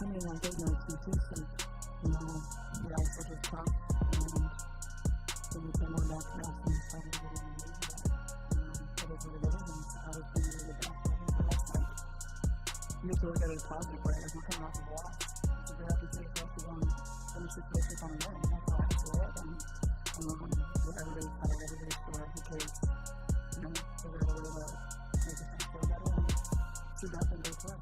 I mean, like, there's no excuses. So, you know, the ice was just tough. And so we came on back to us and started getting engaged. But, it is what it is. And I was being really the best. I think the last time. You have to look at it as positive, right? Like, we're coming off of a loss. It's a good opportunity for us to go and finish this place on a win. And that's how I feel it. And, everybody's had everybody's story because, you know, they're able to make us feel better and see that and go play.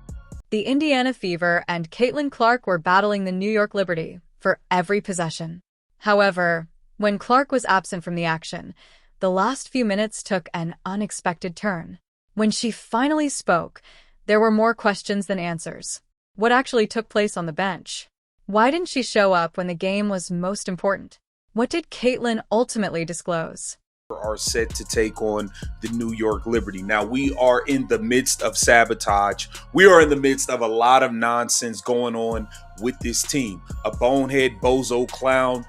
The Indiana Fever and Caitlin Clark were battling the New York Liberty for every possession. However, when Clark was absent from the action, the last few minutes took an unexpected turn. When she finally spoke, there were more questions than answers. What actually took place on the bench? Why didn't she show up when the game was most important? What did Caitlin ultimately disclose? Are set to take on the New York Liberty. Now, we are in the midst of sabotage. We are in the midst of a lot of nonsense going on with this team. A bonehead bozo clown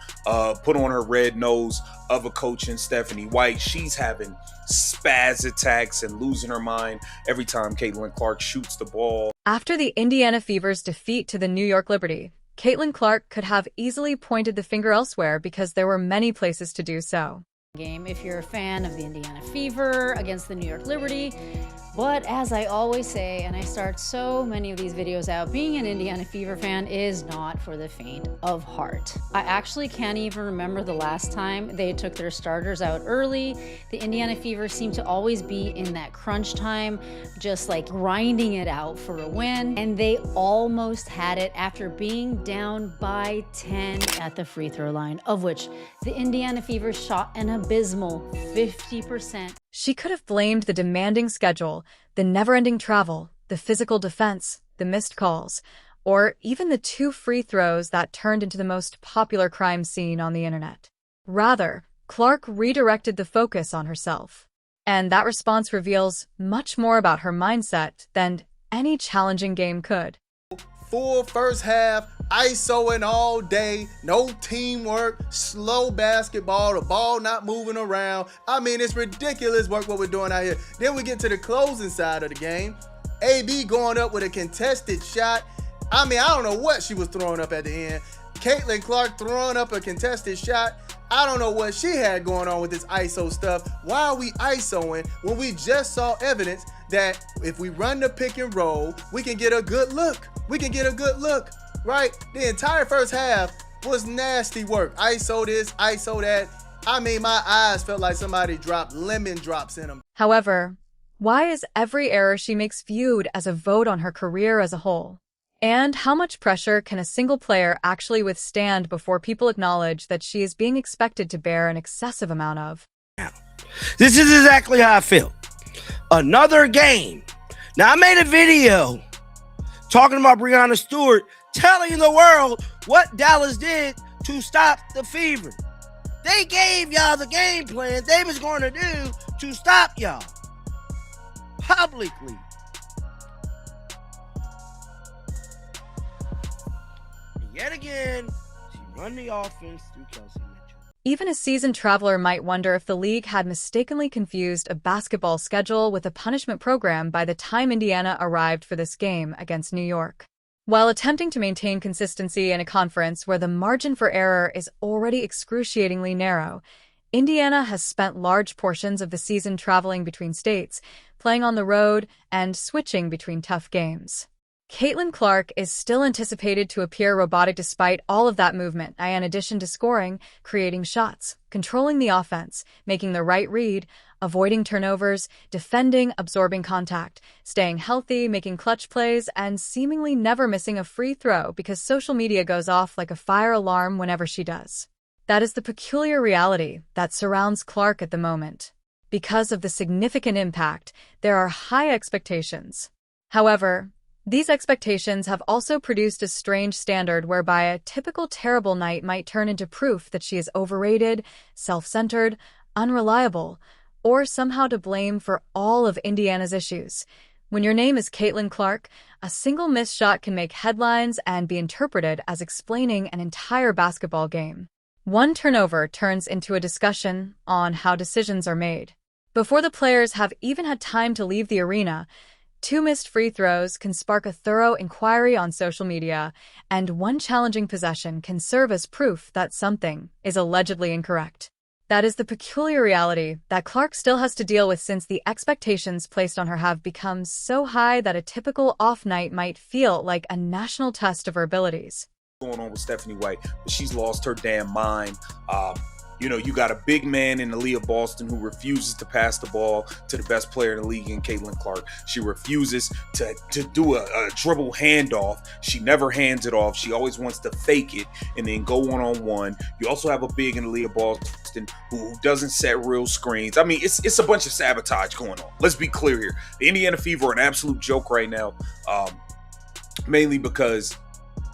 put on her red nose of a coach in Stephanie White. She's having spaz attacks and losing her mind every time Caitlin Clark shoots the ball. After the Indiana Fever's defeat to the New York Liberty, Caitlin Clark could have easily pointed the finger elsewhere because there were many places to do so. Game if you're a fan of the Indiana Fever against the New York Liberty. But as I always say, and I start so many of these videos out, being an Indiana Fever fan is not for the faint of heart. I actually can't even remember the last time they took their starters out early. The Indiana Fever seem to always be in that crunch time, just like grinding it out for a win. And they almost had it after being down by 10 at the free throw line, of which the Indiana Fever shot an abysmal 50%. She could have blamed the demanding schedule, the never-ending travel, the physical defense, the missed calls, or even the 2 free throws that turned into the most popular crime scene on the internet. Rather, Clark redirected the focus on herself. And that response reveals much more about her mindset than any challenging game could. Full first half, ISOing all day, no teamwork, slow basketball, the ball not moving around. I mean, it's ridiculous work what we're doing out here. Then we get to the closing side of the game. AB going up with a contested shot. I mean, I don't know what she was throwing up at the end. Caitlin Clark throwing up a contested shot. I don't know what she had going on with this ISO stuff. Why are we ISOing when we just saw evidence that if we run the pick and roll, we can get a good look. We can get a good look, right? The entire first half was nasty work. ISO this, ISO that. I mean, my eyes felt like somebody dropped lemon drops in them. However, why is every error she makes viewed as a vote on her career as a whole? And how much pressure can a single player actually withstand before people acknowledge that she is being expected to bear an excessive amount of? This is exactly how I feel. Another game. Now, I made a video talking about Breanna Stewart, telling the world what Dallas did to stop the Fever. They gave y'all the game plan they was going to do to stop y'all publicly. And yet again, she run the offense through Kelsey Mitchell. Even a seasoned traveler might wonder if the league had mistakenly confused a basketball schedule with a punishment program by the time Indiana arrived for this game against New York. While attempting to maintain consistency in a conference where the margin for error is already excruciatingly narrow, Indiana has spent large portions of the season traveling between states, playing on the road, and switching between tough games. Caitlin Clark is still anticipated to appear robotic despite all of that movement, in addition to scoring, creating shots, controlling the offense, making the right read, avoiding turnovers, defending, absorbing contact, staying healthy, making clutch plays, and seemingly never missing a free throw because social media goes off like a fire alarm whenever she does. That is the peculiar reality that surrounds Clark at the moment. Because of the significant impact, there are high expectations. However, these expectations have also produced a strange standard whereby a typical terrible night might turn into proof that she is overrated, self-centered, unreliable, or somehow to blame for all of Indiana's issues. When your name is Caitlin Clark, a single missed shot can make headlines and be interpreted as explaining an entire basketball game. One turnover turns into a discussion on how decisions are made. Before the players have even had time to leave the arena, 2 missed free throws can spark a thorough inquiry on social media, and one challenging possession can serve as proof that something is allegedly incorrect. That is the peculiar reality that Clark still has to deal with, since the expectations placed on her have become so high that a typical off night might feel like a national test of her abilities. Going on with Stephanie White, but she's lost her damn mind. You got a big man in Aaliyah Boston who refuses to pass the ball to the best player in the league in Caitlin Clark. She refuses to do a dribble handoff. She never hands it off. She always wants to fake it and then go one-on-one. You also have a big in Aaliyah Boston who doesn't set real screens. I mean, it's a bunch of sabotage going on. Let's be clear here. The Indiana Fever are an absolute joke right now, mainly because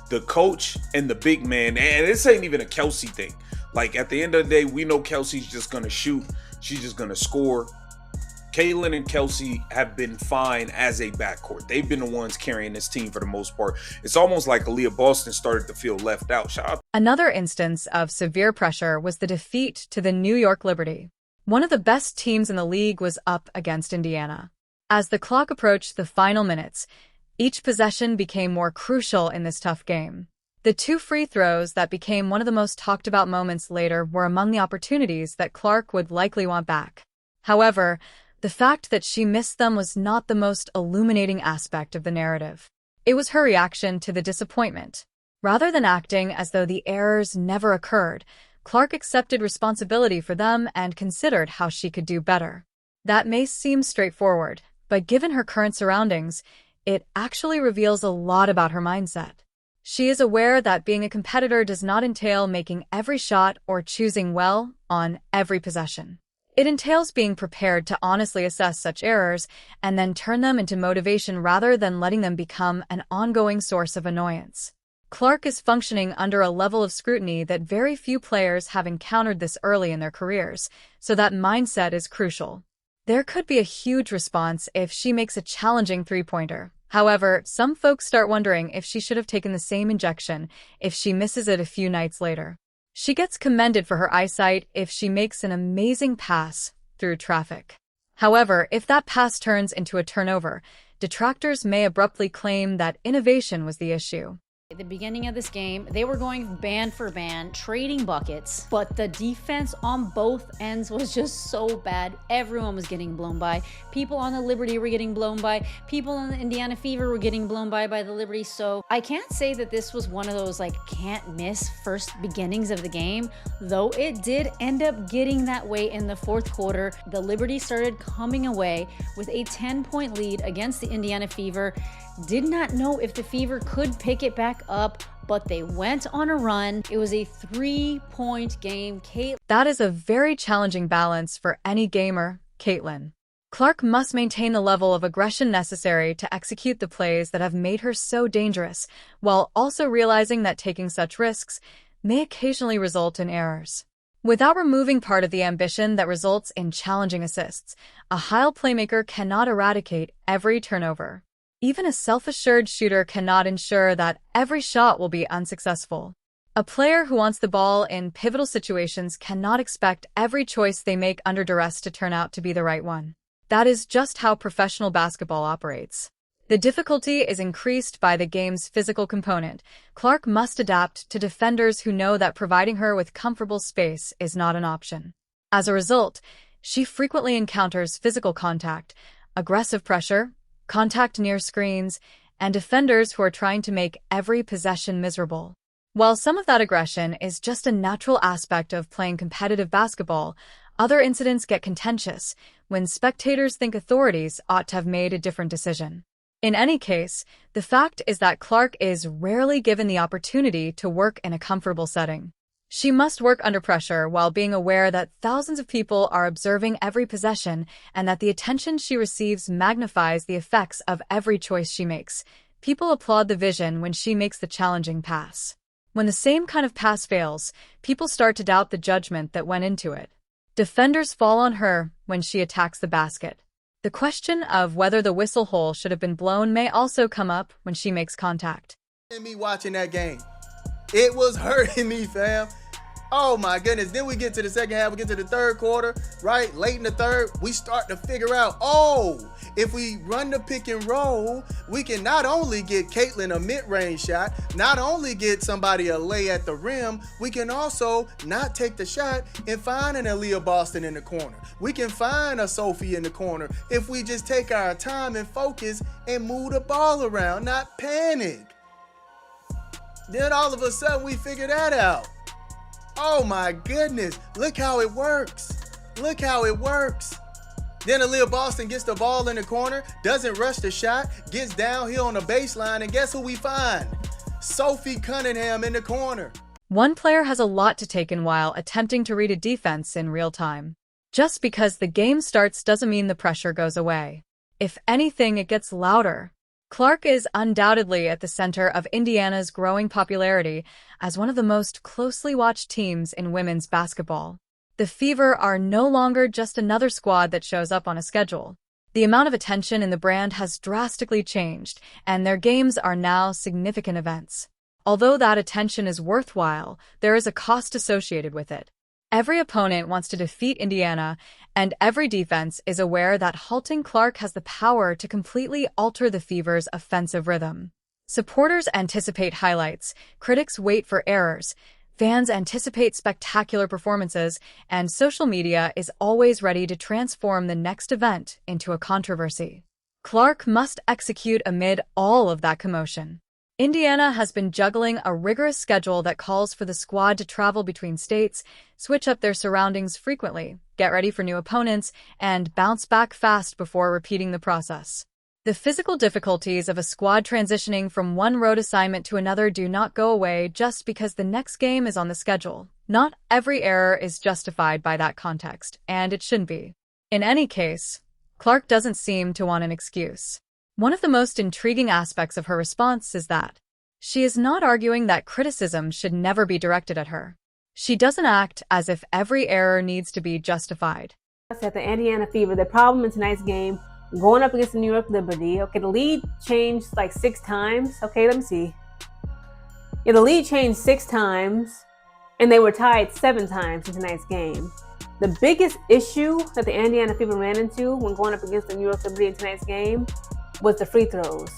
the coach and the big man, and this ain't even a Kelsey thing. Like, at the end of the day, we know Kelsey's just going to shoot. She's just going to score. Caitlin and Kelsey have been fine as a backcourt. They've been the ones carrying this team for the most part. It's almost like Aaliyah Boston started to feel left out. Shout out. Another instance of severe pressure was the defeat to the New York Liberty. One of the best teams in the league was up against Indiana. As the clock approached the final minutes, each possession became more crucial in this tough game. The 2 free throws that became one of the most talked about moments later were among the opportunities that Clark would likely want back. However, the fact that she missed them was not the most illuminating aspect of the narrative. It was her reaction to the disappointment. Rather than acting as though the errors never occurred, Clark accepted responsibility for them and considered how she could do better. That may seem straightforward, but given her current surroundings, it actually reveals a lot about her mindset. She is aware that being a competitor does not entail making every shot or choosing well on every possession. It entails being prepared to honestly assess such errors and then turn them into motivation rather than letting them become an ongoing source of annoyance. Clark is functioning under a level of scrutiny that very few players have encountered this early in their careers, so that mindset is crucial. There could be a huge response if she makes a challenging three-pointer. However, some folks start wondering if she should have taken the same injection if she misses it a few nights later. She gets commended for her eyesight if she makes an amazing pass through traffic. However, if that pass turns into a turnover, detractors may abruptly claim that innovation was the issue. At the beginning of this game, they were going band for band, trading buckets, but the defense on both ends was just so bad. Everyone was getting blown by. People on the Liberty were getting blown by. People on the Indiana Fever were getting blown by the Liberty. So I can't say that this was one of those can't miss first beginnings of the game, though it did end up getting that way in the fourth quarter. The Liberty started coming away with a 10-point lead against the Indiana Fever. Did not know if the Fever could pick it back up, but they went on a run. It was a 3-point game. That is a very challenging balance for any gamer, Caitlin. Clark must maintain the level of aggression necessary to execute the plays that have made her so dangerous, while also realizing that taking such risks may occasionally result in errors. Without removing part of the ambition that results in challenging assists, a high playmaker cannot eradicate every turnover. Even a self-assured shooter cannot ensure that every shot will be unsuccessful. A player who wants the ball in pivotal situations cannot expect every choice they make under duress to turn out to be the right one. That is just how professional basketball operates. The difficulty is increased by the game's physical component. Clark must adapt to defenders who know that providing her with comfortable space is not an option. As a result, she frequently encounters physical contact, aggressive pressure, contact near screens, and defenders who are trying to make every possession miserable. While some of that aggression is just a natural aspect of playing competitive basketball, other incidents get contentious when spectators think authorities ought to have made a different decision. In any case, the fact is that Clark is rarely given the opportunity to work in a comfortable setting. She must work under pressure while being aware that thousands of people are observing every possession and that the attention she receives magnifies the effects of every choice she makes. People applaud the vision when she makes the challenging pass. When the same kind of pass fails, people start to doubt the judgment that went into it. Defenders fall on her when she attacks the basket. The question of whether the whistle hole should have been blown may also come up when she makes contact. Me watching that game, it was hurting me, fam. Oh my goodness. Then we get to the second half, we get to the third quarter, right? Late in the third, we start to figure out, if we run the pick and roll, we can not only get Caitlin a mid-range shot, not only get somebody a lay at the rim, we can also not take the shot and find an Aaliyah Boston in the corner. We can find a Sophie in the corner if we just take our time and focus and move the ball around, not panic. Then all of a sudden we figure that out. Oh my goodness, look how it works. Look how it works. Then Aaliyah Boston gets the ball in the corner, doesn't rush the shot, gets downhill on the baseline, and guess who we find? Sophie Cunningham in the corner. One player has a lot to take in while attempting to read a defense in real time. Just because the game starts doesn't mean the pressure goes away. If anything, it gets louder. Clark is undoubtedly at the center of Indiana's growing popularity as one of the most closely watched teams in women's basketball. The Fever are no longer just another squad that shows up on a schedule. The amount of attention in the brand has drastically changed, and their games are now significant events. Although that attention is worthwhile, there is a cost associated with it. Every opponent wants to defeat Indiana, and every defense is aware that halting Clark has the power to completely alter the Fever's offensive rhythm. Supporters anticipate highlights, critics wait for errors, fans anticipate spectacular performances, and social media is always ready to transform the next event into a controversy. Clark must execute amid all of that commotion. Indiana has been juggling a rigorous schedule that calls for the squad to travel between states, switch up their surroundings frequently, get ready for new opponents, and bounce back fast before repeating the process. The physical difficulties of a squad transitioning from one road assignment to another do not go away just because the next game is on the schedule. Not every error is justified by that context, and it shouldn't be. In any case, Clark doesn't seem to want an excuse. One of the most intriguing aspects of her response is that she is not arguing that criticism should never be directed at her. She doesn't act as if every error needs to be justified. At the Indiana Fever, the problem in tonight's game, going up against the New York Liberty, okay, the lead changed like 6 times. Okay, let me see. Yeah, the lead changed 6 times, and they were tied 7 times in tonight's game. The biggest issue that the Indiana Fever ran into when going up against the New York Liberty in tonight's game was the free throws.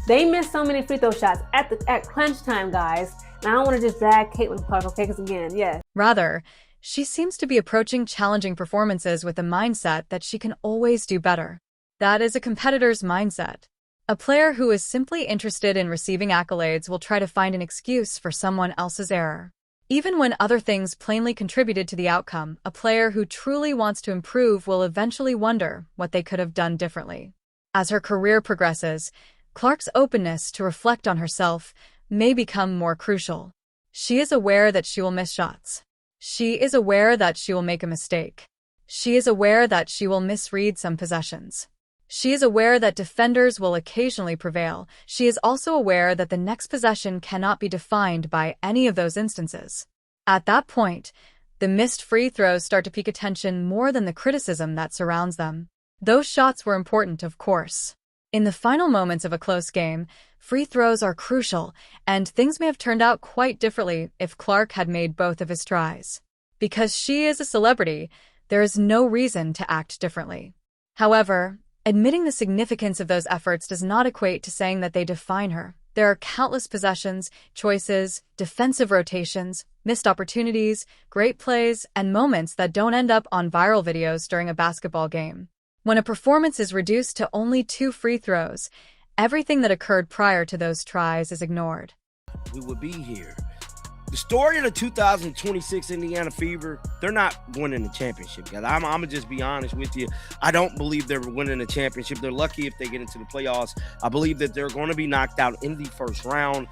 They missed so many free throw shots at crunch time, guys. And I don't want to just drag Caitlin Clark, okay? Because again, yeah. Rather, she seems to be approaching challenging performances with the mindset that she can always do better. That is a competitor's mindset. A player who is simply interested in receiving accolades will try to find an excuse for someone else's error. Even when other things plainly contributed to the outcome, a player who truly wants to improve will eventually wonder what they could have done differently. As her career progresses, Clark's openness to reflect on herself may become more crucial. She is aware that she will miss shots. She is aware that she will make a mistake. She is aware that she will misread some possessions. She is aware that defenders will occasionally prevail. She is also aware that the next possession cannot be defined by any of those instances. At that point, the missed free throws start to pique attention more than the criticism that surrounds them. Those shots were important, of course. In the final moments of a close game, free throws are crucial, and things may have turned out quite differently if Clark had made both of his tries. Because she is a celebrity, there is no reason to act differently. However, admitting the significance of those efforts does not equate to saying that they define her. There are countless possessions, choices, defensive rotations, missed opportunities, great plays, and moments that don't end up on viral videos during a basketball game. When a performance is reduced to only 2 free throws, everything that occurred prior to those tries is ignored. We would be here. The story of the 2026 Indiana Fever, they're not winning the championship, guys. I'm going to just be honest with you. I don't believe they're winning the championship. They're lucky if they get into the playoffs. I believe that they're going to be knocked out in the first round.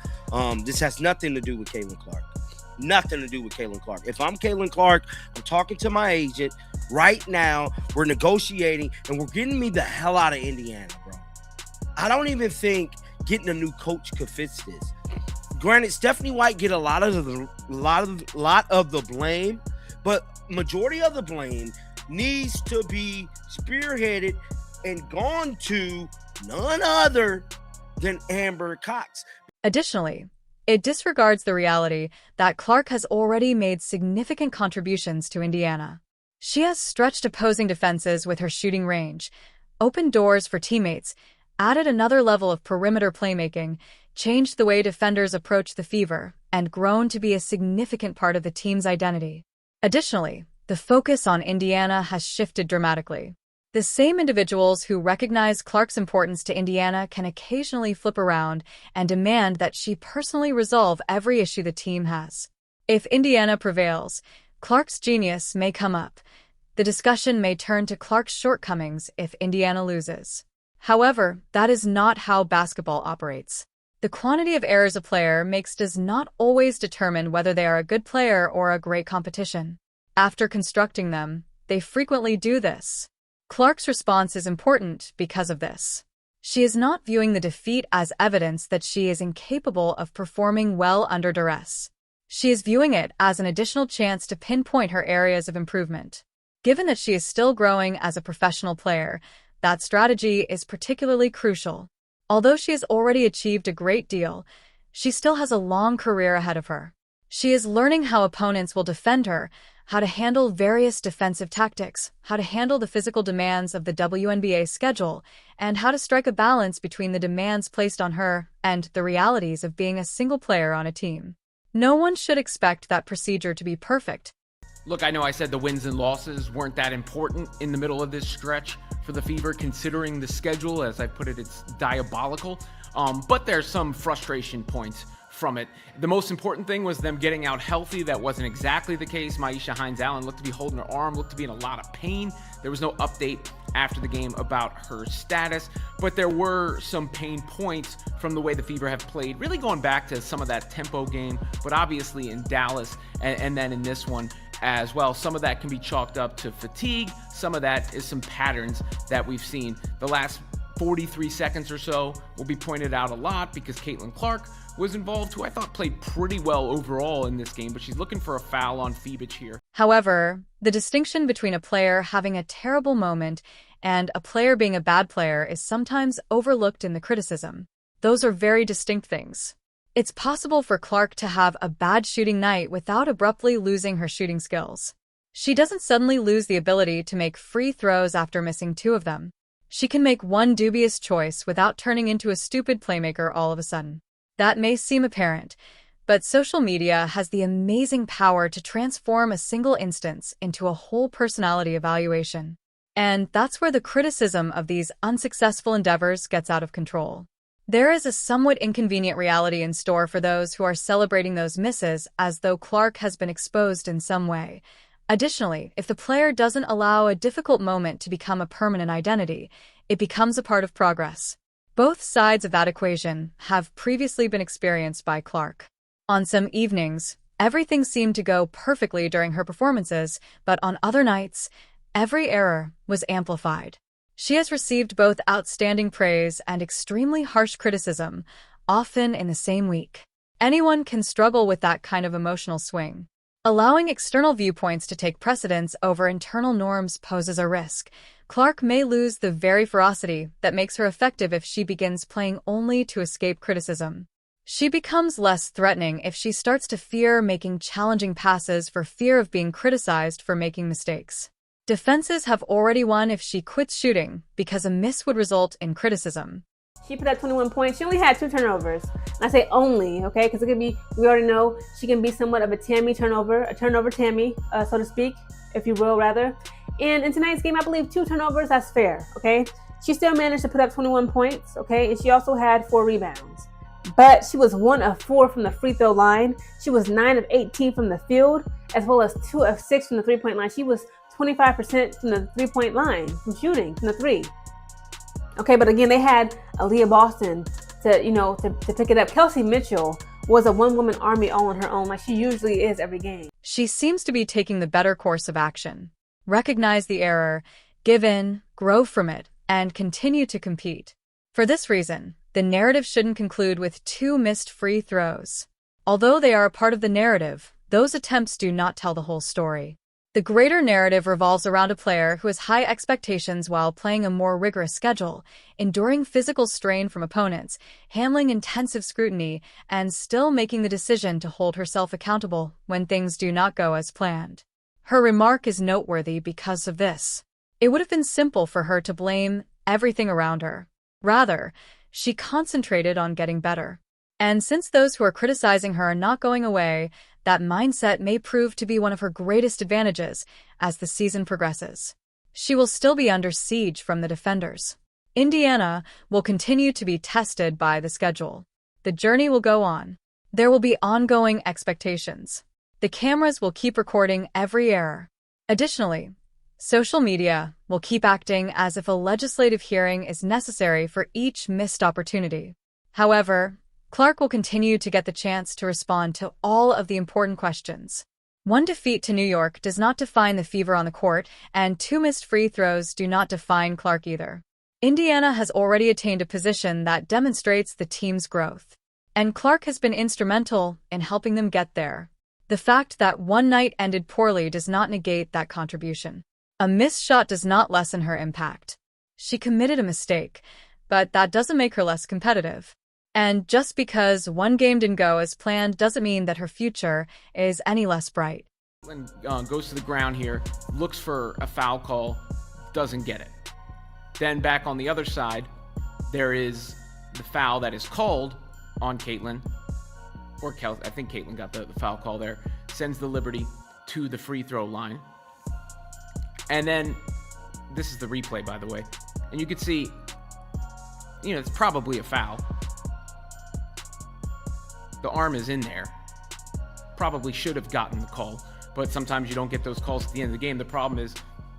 This has nothing to do with Caitlin Clark. Nothing to do with Caitlin Clark. If I'm Caitlin Clark, I'm talking to my agent right now. We're negotiating, and we're getting me the hell out of Indiana, bro. I don't even think getting a new coach could fix this. Granted, Stephanie White get a lot of the blame, but majority of the blame needs to be spearheaded and gone to none other than Amber Cox. Additionally, It disregards the reality that Clark has already made significant contributions to Indiana. She has stretched opposing defenses with her shooting range, opened doors for teammates, added another level of perimeter playmaking, changed the way defenders approach the Fever, and grown to be a significant part of the team's identity. Additionally, the focus on Indiana has shifted dramatically. The same individuals who recognize Clark's importance to Indiana can occasionally flip around and demand that she personally resolve every issue the team has. If Indiana prevails, Clark's genius may come up. The discussion may turn to Clark's shortcomings if Indiana loses. However, that is not how basketball operates. The quantity of errors a player makes does not always determine whether they are a good player or a great competition. After constructing them, they frequently do this. Clark's response is important because of this. She is not viewing the defeat as evidence that she is incapable of performing well under duress. She is viewing it as an additional chance to pinpoint her areas of improvement. Given that she is still growing as a professional player, that strategy is particularly crucial. Although she has already achieved a great deal, she still has a long career ahead of her. She is learning how opponents will defend her, how to handle various defensive tactics, how to handle the physical demands of the WNBA schedule, and how to strike a balance between the demands placed on her and the realities of being a single player on a team. No one should expect that procedure to be perfect. Look, I know I said the wins and losses weren't that important in the middle of this stretch for the Fever, considering the schedule. As I put it, it's diabolical. But there's some frustration points from it. The most important thing was them getting out healthy. That wasn't exactly the case. Myisha Hines-Allen looked to be holding her arm, looked to be in a lot of pain. There was no update after the game about her status, but there were some pain points from the way the Fever have played, really going back to some of that tempo game, but obviously in Dallas and then in this one as well. Some of that can be chalked up to fatigue. Some of that is some patterns that we've seen. The last 43 seconds or so will be pointed out a lot because Caitlin Clark was involved, who I thought played pretty well overall in this game, but she's looking for a foul on Feebich here. However, the distinction between a player having a terrible moment and a player being a bad player is sometimes overlooked in the criticism. Those are very distinct things. It's possible for Clark to have a bad shooting night without abruptly losing her shooting skills. She doesn't suddenly lose the ability to make free throws after missing 2 of them. She can make one dubious choice without turning into a stupid playmaker all of a sudden. That may seem apparent, but social media has the amazing power to transform a single instance into a whole personality evaluation. And that's where the criticism of these unsuccessful endeavors gets out of control. There is a somewhat inconvenient reality in store for those who are celebrating those misses as though Clark has been exposed in some way. Additionally, if the player doesn't allow a difficult moment to become a permanent identity, it becomes a part of progress. Both sides of that equation have previously been experienced by Clark. On some evenings, everything seemed to go perfectly during her performances, but on other nights, every error was amplified. She has received both outstanding praise and extremely harsh criticism, often in the same week. Anyone can struggle with that kind of emotional swing. Allowing external viewpoints to take precedence over internal norms poses a risk. Clark may lose the very ferocity that makes her effective if she begins playing only to escape criticism. She becomes less threatening if she starts to fear making challenging passes for fear of being criticized for making mistakes. Defenses have already won if she quits shooting because a miss would result in criticism. She put up 21 points. She only had 2 turnovers. And I say only, okay? Because it could be, we already know she can be somewhat of a turnover Tammy, so to speak, if you will, rather. And in tonight's game, I believe 2 turnovers, that's fair, okay? She still managed to put up 21 points, okay? And she also had 4 rebounds. But she was 1 of 4 from the free throw line. She was 9 of 18 from the field, as well as 2 of 6 from the three-point line. She was 25% from the three-point line, from shooting, from the 3. Okay, but again, they had Aaliyah Boston to pick it up. Kelsey Mitchell was a one-woman army all on her own, like she usually is every game. She seems to be taking the better course of action. Recognize the error, give in, grow from it, and continue to compete. For this reason, the narrative shouldn't conclude with 2 missed free throws. Although they are a part of the narrative, those attempts do not tell the whole story. The greater narrative revolves around a player who has high expectations while playing a more rigorous schedule, enduring physical strain from opponents, handling intensive scrutiny, and still making the decision to hold herself accountable when things do not go as planned. Her remark is noteworthy because of this. It would have been simple for her to blame everything around her. Rather, she concentrated on getting better. And since those who are criticizing her are not going away, that mindset may prove to be one of her greatest advantages as the season progresses. She will still be under siege from the defenders. Indiana will continue to be tested by the schedule. The journey will go on. There will be ongoing expectations. The cameras will keep recording every error. Additionally, social media will keep acting as if a legislative hearing is necessary for each missed opportunity. However, Clark will continue to get the chance to respond to all of the important questions. One defeat to New York does not define the Fever on the court, and 2 missed free throws do not define Clark either. Indiana has already attained a position that demonstrates the team's growth, and Clark has been instrumental in helping them get there. The fact that one night ended poorly does not negate that contribution. A missed shot does not lessen her impact. She committed a mistake, but that doesn't make her less competitive. And just because one game didn't go as planned doesn't mean that her future is any less bright. Goes to the ground here, looks for a foul call, doesn't get it. Then back on the other side, there is the foul that is called on Caitlin. I think Caitlin got the foul call there. Sends the Liberty to the free throw line. And then, this is the replay, by the way. And you can see, it's probably a foul. The arm is in there. Probably should have gotten the call, but sometimes you don't get those calls at the end of the game. The problem is,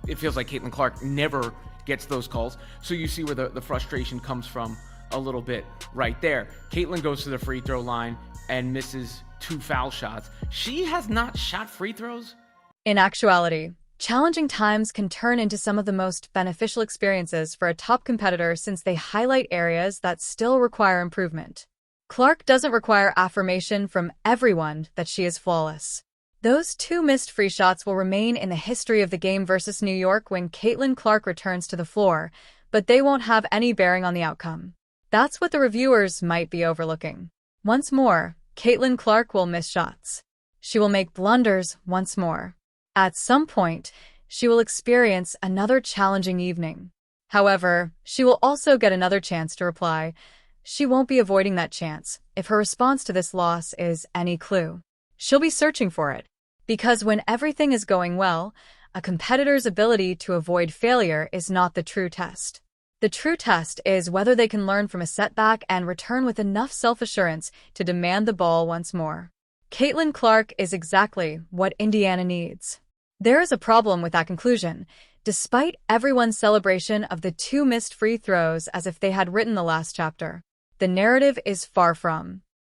it feels like Caitlin Clark never gets those calls. So you see where the frustration comes from a little bit right there. Caitlin goes to the free throw line and misses 2 foul shots. She has not shot free throws. In actuality, challenging times can turn into some of the most beneficial experiences for a top competitor since they highlight areas that still require improvement. Clark doesn't require affirmation from everyone that she is flawless. Those 2 missed free shots will remain in the history of the game versus New York when Caitlin Clark returns to the floor, but they won't have any bearing on the outcome. That's what the reviewers might be overlooking. Once more, Caitlin Clark will miss shots. She will make blunders once more. At some point, she will experience another challenging evening. However, she will also get another chance to reply. She won't be avoiding that chance if her response to this loss is any clue. She'll be searching for it, because when everything is going well, a competitor's ability to avoid failure is not the true test. The true test is whether they can learn from a setback and return with enough self-assurance to demand the ball once more. Caitlin Clark is exactly what Indiana needs. There is a problem with that conclusion, despite everyone's celebration of the 2 missed free throws as if they had written the last chapter. The narrative is far from